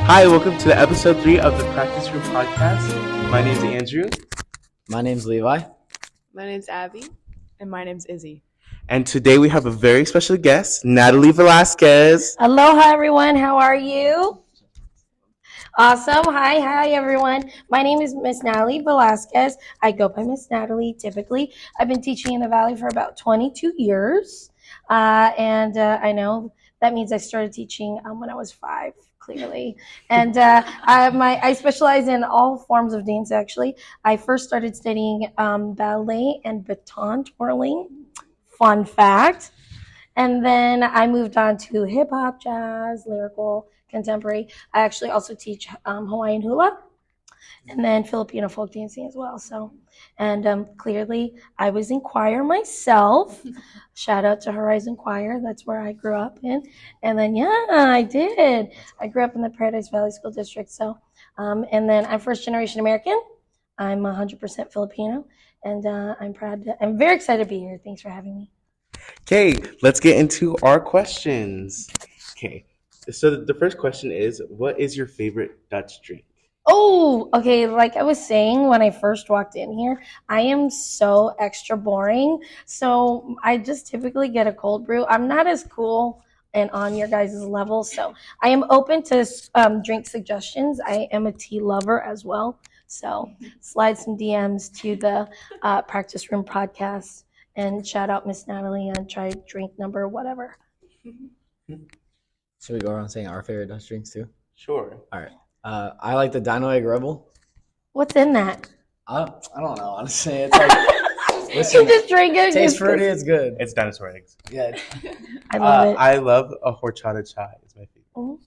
Hi, welcome to the episode 3 of the Practice Room Podcast. My name is Andrew. My name's Levi. My name's Abby. And my name's Izzy. And today we have a very special guest, Natalie Velasquez. Aloha, everyone. How are you? Awesome. Hi, everyone. My name is Miss Natalie Velasquez. I go by Miss Natalie typically. I've been teaching in the Valley for about 22 years. And I know that means I started teaching when I was 5, clearly. And I specialize in all forms of dance, actually. I first started studying ballet and baton twirling. Fun fact. And then I moved on to hip hop, jazz, lyrical, contemporary. I actually also teach Hawaiian hula and then Filipino folk dancing as well. And clearly I was in choir myself. Shout out to Horizon Choir. That's where I grew up in. And then, yeah, I did. I grew up in the Paradise Valley School District. And then I'm first generation American. I'm 100% Filipino. And I'm very excited to be here. Thanks for having me. Okay, let's get into our questions. Okay, so the first question is, what is your favorite Dutch drink? Oh, okay. Like I was saying when I first walked in here, I am so extra boring. So I just typically get a cold brew. I'm not as cool and on your guys' level. So I am open to drink suggestions. I am a tea lover as well. So slide some DMs to the Practice Room Podcast and shout out Miss Natalie and try drink number whatever. Should we go around saying our favorite Dutch drinks too? Sure. All right. I like the Dino Egg Rebel. What's in that? I don't know, honestly. It's like, listen, You just drink it. tastes fruity. It's good. It's dinosaur eggs. Yeah. I love it. I love a horchata chai. It's my favorite.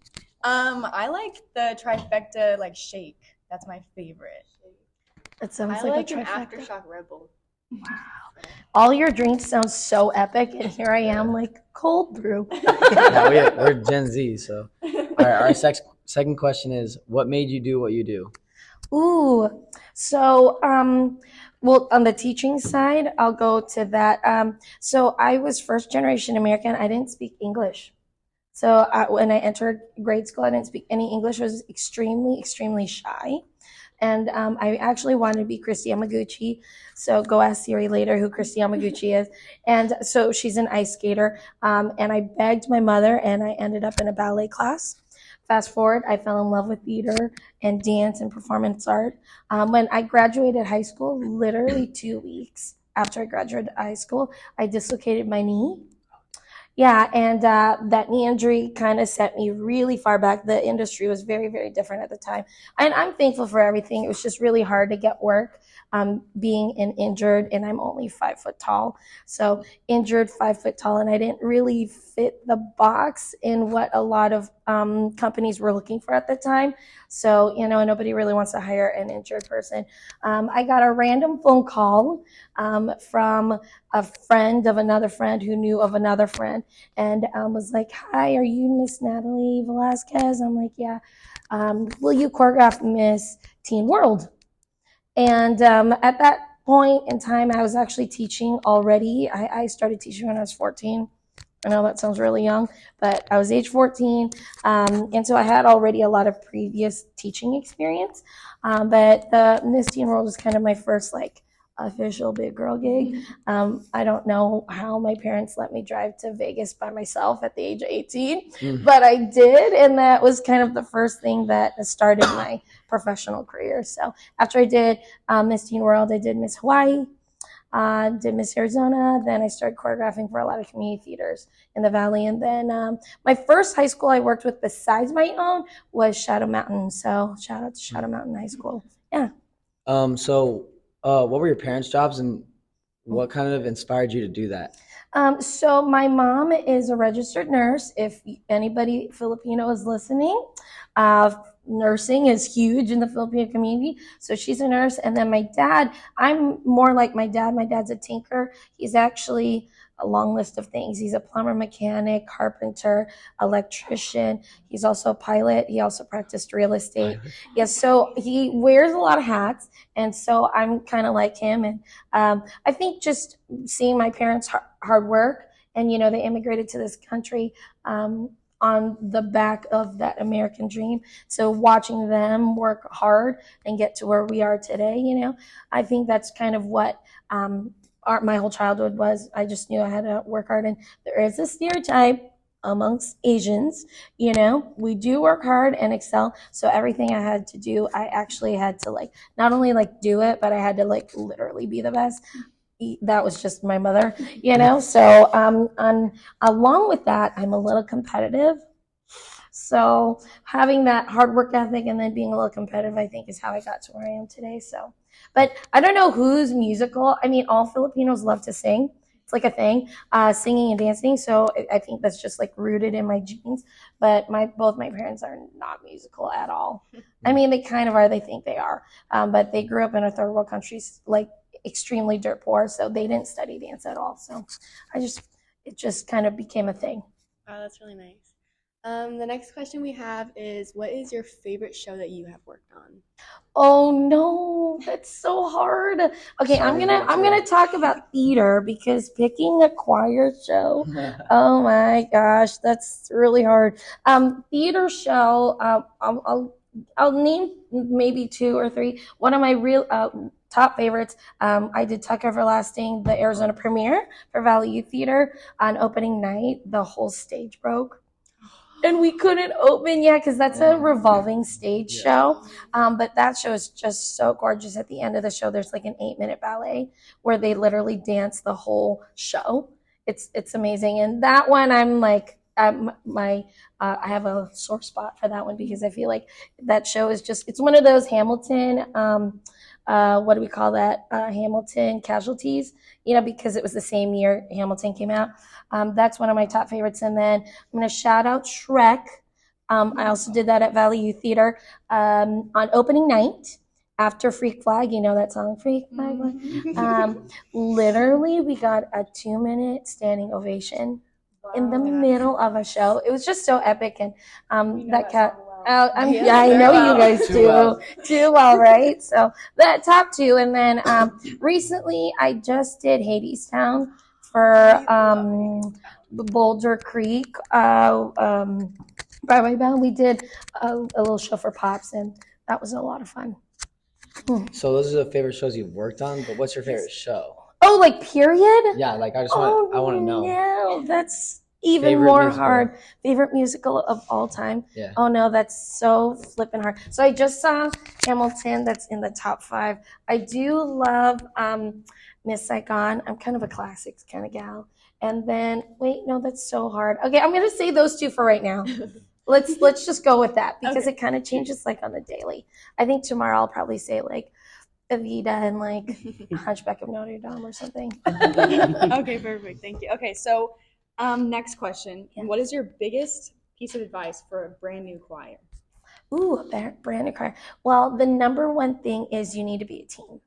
Mhm. I like the trifecta shake. That's my favorite. It sounds I like a an trifecta. Aftershock Red Bull. All your drinks sound so epic, and here I am like cold brew. Yeah, we're Gen Z, so. All right. Our second question is, what made you do what you do? Ooh, so well, on the teaching side, I'll go to that. So I was first generation American. I didn't speak English. So when I entered grade school, I didn't speak any English. I was extremely, extremely shy. And I actually wanted to be Christy Yamaguchi. So go ask Siri later who Christy Yamaguchi is. And so she's an ice skater. And I begged my mother, and I ended up in a ballet class. Fast forward, I fell in love with theater and dance and performance art. When I graduated high school, literally 2 weeks after I graduated high school, I dislocated my knee. Yeah, and that knee injury kind of set me really far back. The industry was very, very different at the time. And I'm thankful for everything. It was just really hard to get work being injured, and I'm only 5 foot tall. So injured, 5 foot tall, and I didn't really fit the box in what a lot of companies were looking for at the time. So, nobody really wants to hire an injured person. I got a random phone call from a friend of another friend who knew of another friend, and was like, "Hi, are you Miss Natalie Velasquez?" I'm like, "Yeah." Will you choreograph Miss Teen World? And at that point in time, I was actually teaching already. I started teaching when I was 14. I know that sounds really young, but I was age 14. And so I had already a lot of previous teaching experience. But the Miss Teen World was kind of my first official big girl gig. I don't know how my parents let me drive to Vegas by myself at the age of 18, but I did, and that was kind of the first thing that started my professional career. So after I did Miss Teen World, I did Miss Hawaii, did Miss Arizona, then I started choreographing for a lot of community theaters in the Valley, and then my first high school I worked with besides my own was Shadow Mountain, so shout out to Shadow Mountain High School. Yeah. What were your parents' jobs, and what kind of inspired you to do that? So my mom is a registered nurse. If anybody Filipino is listening, nursing is huge in the Filipino community. So she's a nurse. And then my dad, I'm more like my dad. My dad's a tinker. He's actually a long list of things. He's a plumber, mechanic, carpenter, electrician. He's also a pilot. He also practiced real estate. Yes, so he wears a lot of hats. And so I'm kind of like him. And I think just seeing my parents' hard work, and, they immigrated to this country on the back of that American dream. So watching them work hard and get to where we are today, I think that's kind of what my whole childhood was. I just knew I had to work hard, and there is a stereotype amongst Asians, we do work hard and excel. So everything I had to do, I actually had to not only do it, but I had to literally be the best. That was just my mother, So along with that, I'm a little competitive. So having that hard work ethic and then being a little competitive, I think, is how I got to where I am today. So, but I don't know who's musical. I mean, all Filipinos love to sing. It's like a thing, singing and dancing. So I think that's just rooted in my genes. But both my parents are not musical at all. I mean, they kind of are. They think they are. But they grew up in a third world country, extremely dirt poor. So they didn't study dance at all. So it just kind of became a thing. Wow, that's really nice. The next question we have is, what is your favorite show that you have worked on? Oh no, that's so hard. Okay, I'm gonna talk about theater, because picking a choir show, oh my gosh, that's really hard. Theater show, I'll name maybe 2 or 3. One of my real top favorites, I did Tuck Everlasting, the Arizona premiere for Valley Youth Theater. On opening night, the whole stage broke. And we couldn't open yet because that's a revolving stage show. But that show is just so gorgeous. At the end of the show, there's an 8-minute ballet where they literally dance the whole show. It's amazing. And that one, I have a sore spot for that one, because I feel like that show is it's one of those Hamilton, what do we call that? Hamilton casualties, because it was the same year Hamilton came out. That's one of my top favorites. And then I'm going to shout out Shrek. I also did that at Valley Youth Theater on opening night after Freak Flag. You know that song, Freak Flag? Literally, we got a 2-minute standing ovation in the middle of a show. It was just so epic. And that cat. I know you guys do well, right? So that top 2, and then recently I just did Hadestown for Boulder Creek. Broadway Bound. We did a little show for Pops, and that was a lot of fun. So those are the favorite shows you've worked on, but what's your favorite show? Oh, period? Yeah, I want to know. No, that's even Favorite more musical. hard. Favorite musical of all time? Yeah. Oh no, that's so flippin' hard. So I just saw Hamilton. That's in the top 5. I do love Miss Saigon. I'm kind of a classics kind of gal. And then that's so hard. Okay, I'm gonna say those 2 for right now. Let's just go with that, because it kind of changes on the daily. I think tomorrow I'll probably say Evita and Hunchback of Notre Dame or something. Okay, perfect. Thank you. Okay, so next question. Yeah. What is your biggest piece of advice for a brand new choir? Ooh, a brand new choir. Well, the number one thing is you need to be a team.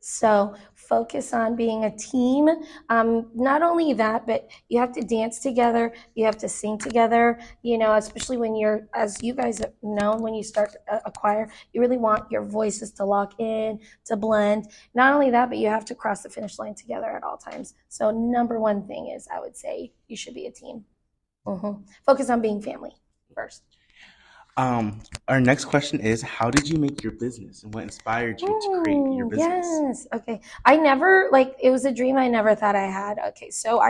So focus on being a team. Not only that, but you have to dance together. You have to sing together, especially when as you guys know, when you start a choir, you really want your voices to lock in, to blend. Not only that, but you have to cross the finish line together at all times. So number one thing is, I would say, you should be a team. Focus on being family first. Our next question is, how did you make your business, and what inspired you to create your business? Yes. Okay. I never, it was a dream I never thought I had. Okay. So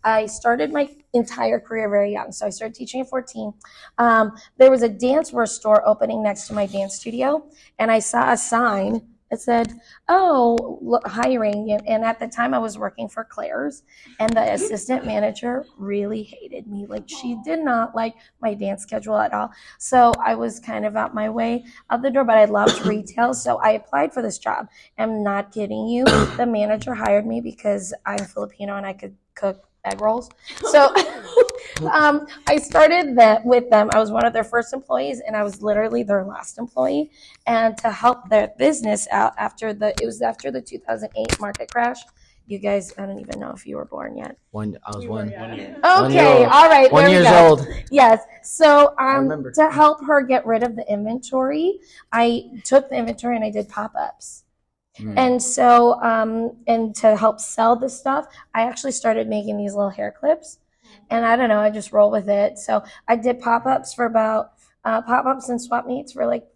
I started my entire career very young. So I started teaching at 14. There was a Danceware store opening next to my dance studio, and I saw a sign that said, hiring. And at the time I was working for Claire's, and the assistant manager really hated me. She did not like my dance schedule at all. So I was kind of out my way out the door, but I loved retail. So I applied for this job. I'm not kidding you. The manager hired me because I'm Filipino and I could cook egg rolls. So I started with them. I was one of their first employees, and I was literally their last employee. And to help their business out after the 2008 market crash. You guys, I don't even know if you were born yet. I was one. Okay, One year old. all right. 1 there we year go. old. Yes. So remember. to help her get rid of the inventory, I took the inventory and I did pop-ups. And so, and to help sell the stuff, I actually started making these little hair clips. and I don't know, I just roll with it. So I did pop-ups for about pop-ups and swap meets for like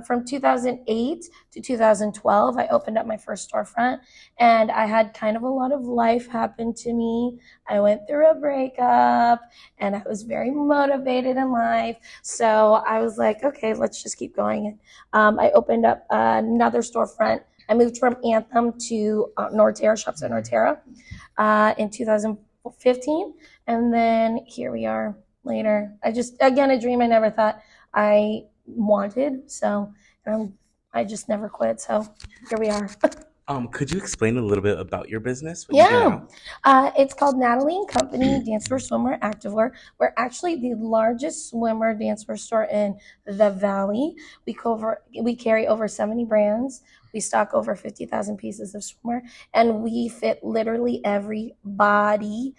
from 2008 to 2012. I opened up my first storefront, and I had kind of a lot of life happen to me. I went through a breakup, and I was very motivated in life. So I was like, okay, let's just keep going. And I opened up another storefront. I moved from Anthem to Norterra, Shops at Norterra, in 2015, and then here we are later. Again, a dream I never thought I wanted, so I just never quit. So here we are. Could you explain a little bit about your business? What you do Yeah, now? it's called Natalie and Company Dancewear Swimwear Activewear. We're actually the largest swimwear dancewear store in the Valley. We carry over 70 brands. We stock over 50,000 pieces of swimwear, and we fit literally every body,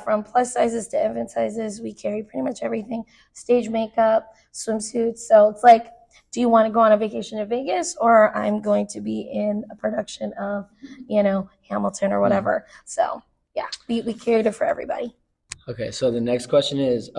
from plus sizes to infant sizes. We carry pretty much everything: stage makeup, swimsuits. So it's like, do you want to go on a vacation to Vegas, or I'm going to be in a production of, Hamilton or whatever. So yeah, we carried it for everybody. Okay, so the next question is,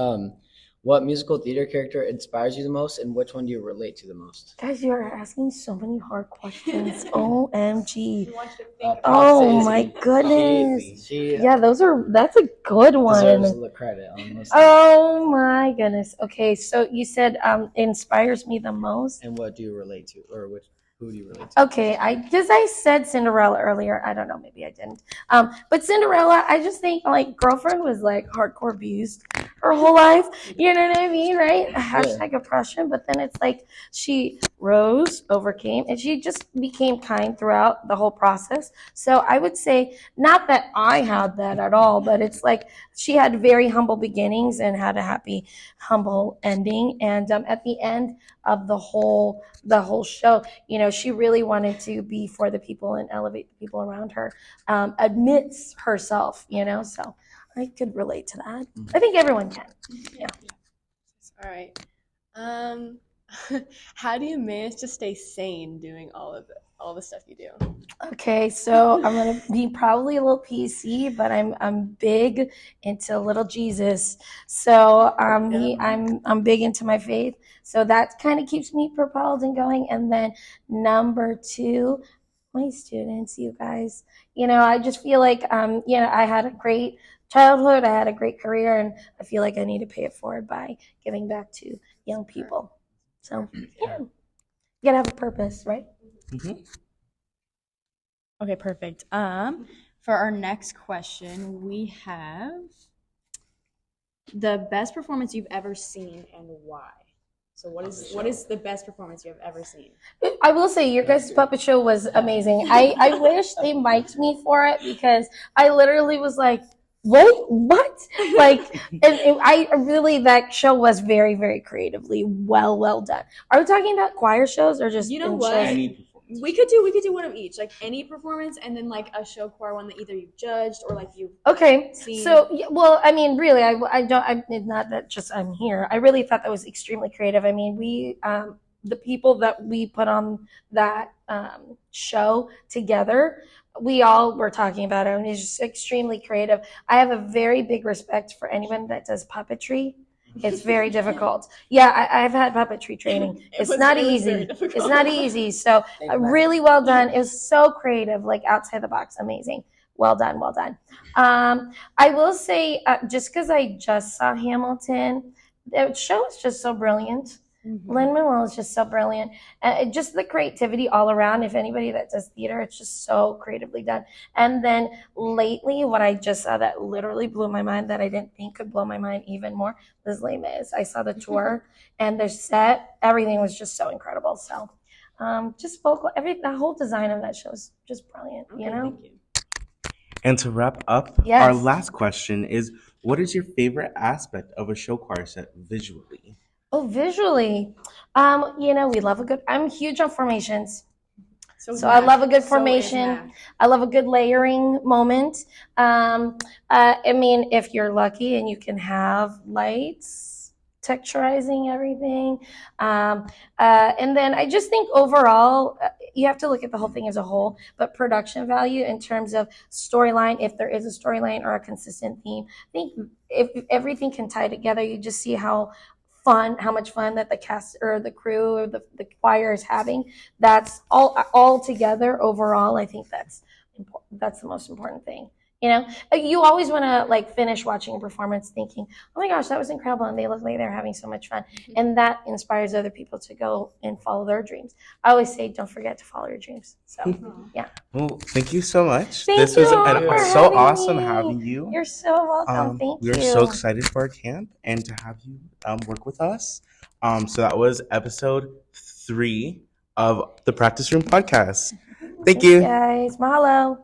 what musical theater character inspires you the most, and which one do you relate to the most? Guys, you are asking so many hard questions. OMG. We want you to think about Oh Props to my Izzy. goodness. She Yeah, that's a good deserves one. the credit on this. Oh my goodness. Okay, so you said inspires me the most. And what do you relate to, or who do you relate to? Okay, because I said Cinderella earlier. I don't know, maybe I didn't. But Cinderella, I just think like girlfriend was like hardcore abused her whole life. You know what I mean, right? Hashtag oppression. But then it's like she rose, overcame, and she just became kind throughout the whole process. So I would say, not that I had that at all, but it's like she had very humble beginnings and had a happy, humble ending. And at the end of the whole show, she really wanted to be for the people and elevate the people around her, admits herself, so I could relate to that. I think everyone can. Yeah. All right. How do you manage to stay sane doing all the stuff you do? Okay, so I'm gonna be probably a little PC, but I'm big into little Jesus. So I'm big into my faith. So that kind of keeps me propelled and going. And then number two, my students, you guys. I just feel like I had a great childhood, I had a great career, and I feel like I need to pay it forward by giving back to young people. So yeah, you gotta have a purpose, right? Mm-hmm. Okay, perfect. For our next question, we have the best performance you've ever seen and why. So what is the best performance you have ever seen? I will say your guys' puppet show was amazing. I wish they mic'd me for it, because I literally was like, wait, what? Like, I really, that show was very, very creatively well done. Are we talking about choir shows or just You know in what? shows? Any performance. We could do one of each, like any performance, and then like a show choir one that either you've judged or like you. Okay, Seen. so yeah, well, I mean, really, I don't. I'm not that just I'm here. I really thought that was extremely creative. I mean, we the people that we put on that show together, we all were talking about it, and it's just extremely creative. I have a very big respect for anyone that does puppetry. It's very difficult. Yeah, I've had puppetry training. It's not easy. It's not easy. So really well done. It was so creative, like outside the box. Amazing. Well done. Well done. I will say, just because I just saw Hamilton, the show is just so brilliant. Lin-Manuel is just so brilliant. Just the creativity all around. If anybody that does theater, it's just so creatively done. And then lately, what I just saw that literally blew my mind, that I didn't think could blow my mind even more, was Les Mis. I saw the tour and their set, everything was just so incredible. So just vocal, the whole design of that show is just brilliant, Thank you. And to wrap up, Yes. our last question is, what is your favorite aspect of a show choir set visually? Oh, visually, we love I'm huge on formations. So I love a good formation. I love a good layering moment. I mean, if you're lucky and you can have lights, texturizing everything. And then I just think overall, you have to look at the whole thing as a whole, but production value in terms of storyline, if there is a storyline or a consistent theme, I think if everything can tie together, you just see how much fun that the cast or the crew or the choir is having. That's all together overall. I think that's important. That's the most important thing. You know, you always want to like finish watching a performance thinking, oh my gosh, that was incredible. And they look like they're having so much fun. And that inspires other people to go and follow their dreams. I always say, don't forget to follow your dreams. So, yeah. Well, thank you so much. Thank This was you for so having awesome me. having you. You're so welcome. Thank We're you. so excited for our camp and to have you work with us. So that was episode 3 of the Practice Room podcast. Thank you. Guys, mahalo.